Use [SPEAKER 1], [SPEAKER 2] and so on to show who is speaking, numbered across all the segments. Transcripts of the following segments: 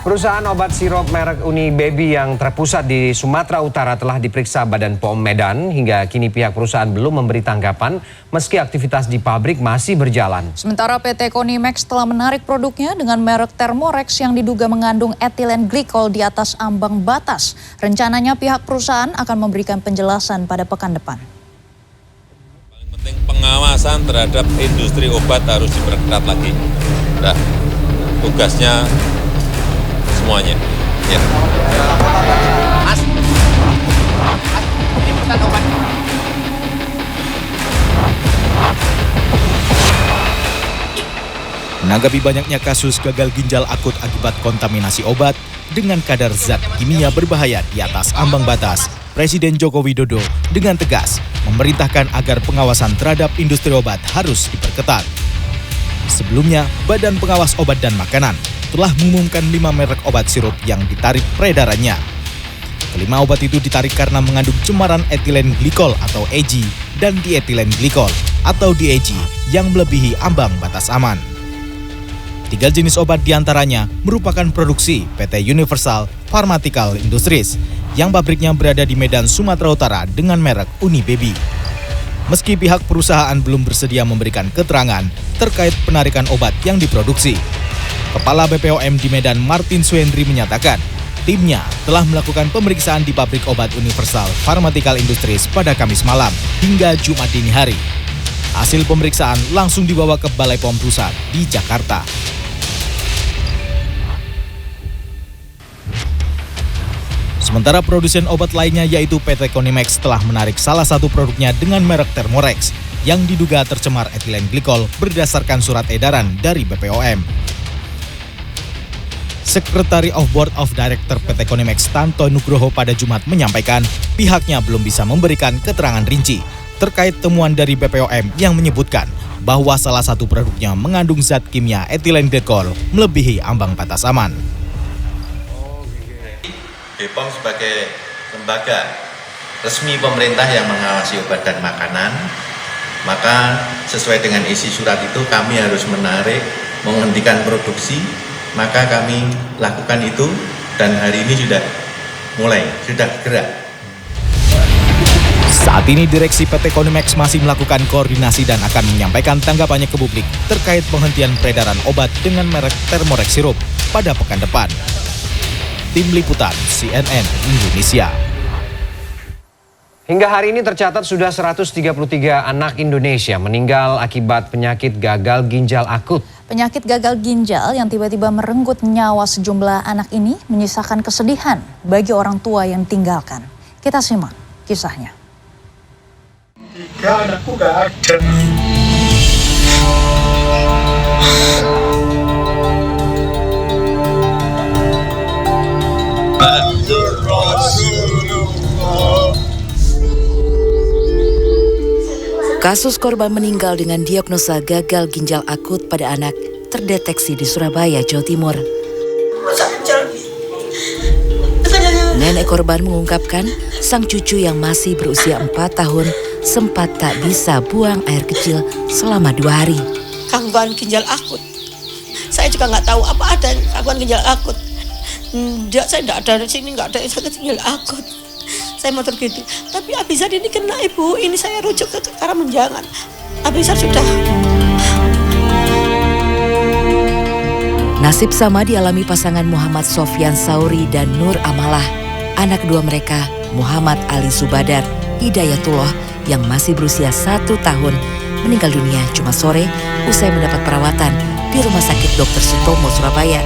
[SPEAKER 1] Perusahaan obat sirup merek Uni Baby yang terpusat di Sumatera Utara telah diperiksa Badan POM Medan. Hingga kini pihak perusahaan belum memberi tanggapan meski aktivitas di pabrik masih berjalan.
[SPEAKER 2] Sementara PT Konimex telah menarik produknya dengan merek Thermorex yang diduga mengandung etilen glikol di atas ambang batas. Rencananya pihak perusahaan akan memberikan penjelasan pada pekan depan.
[SPEAKER 3] Paling penting pengawasan terhadap industri obat harus diperketat lagi. Nah, tugasnya semuanya. Ya. Mas, ini pesan obat.
[SPEAKER 4] Menanggapi banyaknya kasus gagal ginjal akut akibat kontaminasi obat dengan kadar zat kimia berbahaya di atas ambang batas, Presiden Joko Widodo dengan tegas memerintahkan agar pengawasan terhadap industri obat harus diperketat. Sebelumnya, Badan Pengawas Obat dan Makanan telah mengumumkan 5 merek obat sirup yang ditarik peredarannya. Kelima obat itu ditarik karena mengandung cemaran etilen glikol atau EG dan dietilen glikol atau DEG yang melebihi ambang batas aman. 3 jenis obat diantaranya merupakan produksi PT Universal Pharmaceutical Industries yang pabriknya berada di Medan, Sumatera Utara dengan merek Uni Baby. Meski pihak perusahaan belum bersedia memberikan keterangan terkait penarikan obat yang diproduksi, Kepala BPOM di Medan Martin Suhendri menyatakan timnya telah melakukan pemeriksaan di pabrik obat Universal Pharmaceutical Industries pada Kamis malam hingga Jumat dini hari. Hasil pemeriksaan langsung dibawa ke Balai POM Pusat di Jakarta. Sementara produsen obat lainnya yaitu PT Konimex telah menarik salah satu produknya dengan merek Thermorex yang diduga tercemar etilen glikol berdasarkan surat edaran dari BPOM. Sekretari of Board of Director PT Konimex Tanto Nugroho pada Jumat menyampaikan pihaknya belum bisa memberikan keterangan rinci terkait temuan dari BPOM yang menyebutkan bahwa salah satu produknya mengandung zat kimia etilen glikol melebihi ambang batas aman.
[SPEAKER 5] BPOM sebagai lembaga resmi pemerintah yang mengawasi obat dan makanan, maka sesuai dengan isi surat itu kami harus menarik, menghentikan produksi, maka kami lakukan itu dan hari ini sudah gerak.
[SPEAKER 4] Saat ini direksi PT Konimex masih melakukan koordinasi dan akan menyampaikan tanggapannya ke publik terkait penghentian peredaran obat dengan merek Thermorex sirup pada pekan depan. Tim Liputan CNN Indonesia.
[SPEAKER 1] Hingga hari ini tercatat sudah 133 anak Indonesia meninggal akibat penyakit gagal ginjal akut.
[SPEAKER 2] Penyakit gagal ginjal yang tiba-tiba merenggut nyawa sejumlah anak ini menyisakan kesedihan bagi orang tua yang tinggalkan. Kita simak kisahnya.
[SPEAKER 6] 3 anakku gak ada.
[SPEAKER 7] Kasus korban meninggal dengan diagnosa gagal ginjal akut pada anak terdeteksi di Surabaya, Jawa Timur. Nenek korban mengungkapkan sang cucu yang masih berusia 4 tahun sempat tak bisa buang air kecil selama 2 hari.
[SPEAKER 8] Gangguan ginjal akut. Saya juga nggak tahu apa ada gangguan ginjal akut. Saya nggak ada di sini, nggak ada sakit ginjal akut. Saya motor gitu. Tapi Abizar ini kena ibu, ini saya rujuk ke Karamanjangan. Abizar sudah.
[SPEAKER 7] Nasib sama dialami pasangan Muhammad Sofyan Sauri dan Nur Amalah. Anak kedua mereka, Muhammad Ali Subadar Hidayatullah yang masih berusia 1 tahun, meninggal dunia Jumat sore usai mendapat perawatan di Rumah Sakit Dr. Sutomo, Surabaya.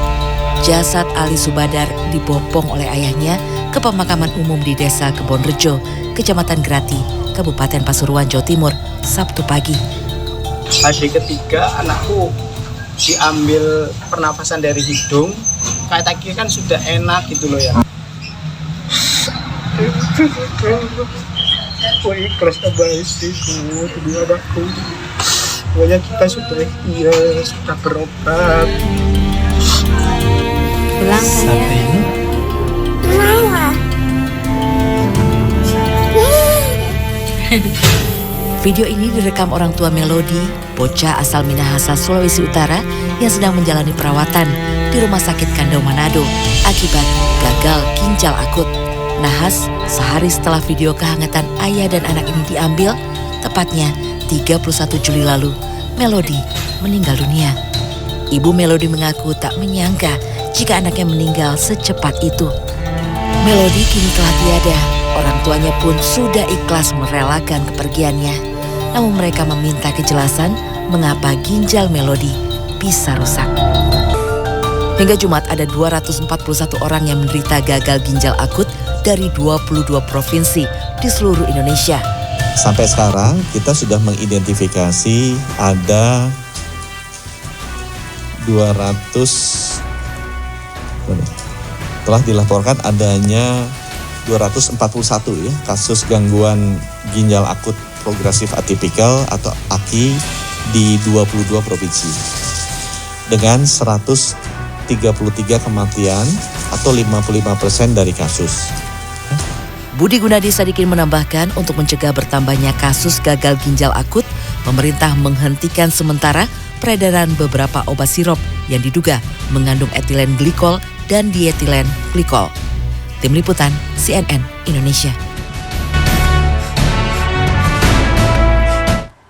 [SPEAKER 7] Jasad Ali Subadar dibopong oleh ayahnya ke pemakaman umum di Desa Kebonrejo, Kecamatan Grati, Kabupaten Pasuruan, Jawa Timur, Sabtu pagi.
[SPEAKER 6] Hari ketiga anakku diambil pernafasan dari hidung, kayak tadi kan sudah enak gitu loh ya. Aku ikhlas sama istriku, kedua anakku. Pokoknya kita sudah ikhlas, sudah berobat.
[SPEAKER 7] Pulang sayang. Video ini direkam orang tua Melody, bocah asal Minahasa, Sulawesi Utara yang sedang menjalani perawatan di Rumah Sakit Kandau Manado akibat gagal ginjal akut. Nahas, sehari setelah video kehangatan ayah dan anak ini diambil, tepatnya 31 Juli lalu, Melody meninggal dunia. Ibu Melody mengaku tak menyangka jika anaknya meninggal secepat itu. Melody kini telah tiada, orang tuanya pun sudah ikhlas merelakan kepergiannya. Namun mereka meminta kejelasan mengapa ginjal Melody bisa rusak. Hingga Jumat ada 241 orang yang menderita gagal ginjal akut dari 22 provinsi di seluruh Indonesia.
[SPEAKER 9] Sampai sekarang kita sudah mengidentifikasi ada 200, telah dilaporkan adanya 241 ya kasus gangguan ginjal akut progresif atipikal atau AKI di 22 provinsi dengan 133 kematian atau 55% dari kasus.
[SPEAKER 7] Budi Gunadi Sadikin menambahkan untuk mencegah bertambahnya kasus gagal ginjal akut, pemerintah menghentikan sementara peredaran beberapa obat sirop yang diduga mengandung etilen glikol dan dietilen glikol. Tim Liputan CNN Indonesia.